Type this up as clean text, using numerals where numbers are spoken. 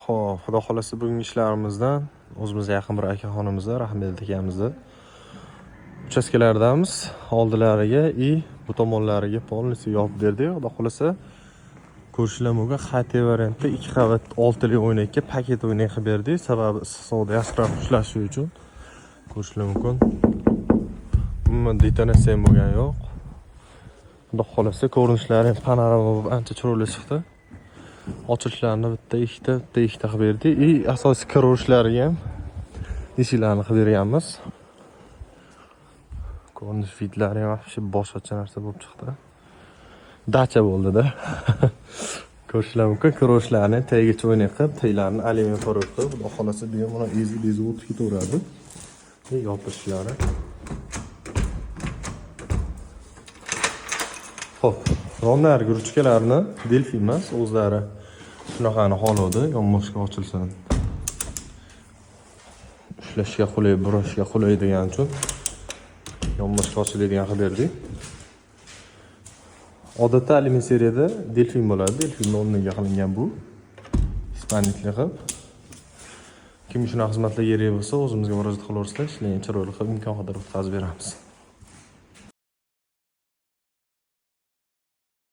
Xo'p, xudo xolasa bugungi ishlarimizdan o'zimizga yaqin bir akaxonimizda, Rahmet akamizda uchastkalardamiz. Oldilariga и bu tomonlariga polностью yopib berdik. Xudo xolasa ko'rishlar mumkin. XT variantda 2 qavat 6 li o'ynakka paket o'ynak qilib berdik. Sababi issiqda asrab ushlash uchun. Ko'rishlar mumkin. Umuman detonatsiya ham bo'lgani yo'q. Xudo xolasa ko'rinishlari ham panorama bo'lib ancha chiroyli chiqdi. Ochilishlarni bitta ikkita qilib berdik. И asosiy kirishlariga ham eshiklarni qilib berganmiz. Ko'rinish vidlari ham вообще boshqacha narsa bo'lib chiqdi. Dacha bo'ldi-da. Ko'rishlar mumkin. Kirishlarini tagigacha o'ynak qilib, taylarni alyumin forma qilib, xudo xolasa bu ham mana ezib o'tib ketaveradi. Yopishlari. Xo'p, ronlarga ruchkalarni Delphi emas, o'zlari shunaqani holodi, yonboshga ochilsin. Ushlashga qulay, burashga qulay degan uchun yonboshga ochiladigan qilib berdik. Odatda alyumin seriyada Delphin bo'ladi. Delphinning o'rniga qilingan bu. Ispanlikli qilib. Kim shunaqa xizmatlarga kerak bo'lsa, o'zimizga murojaat qilaversa, ishlayni chiroyli qilib imkon qadar o'tkazib beramiz.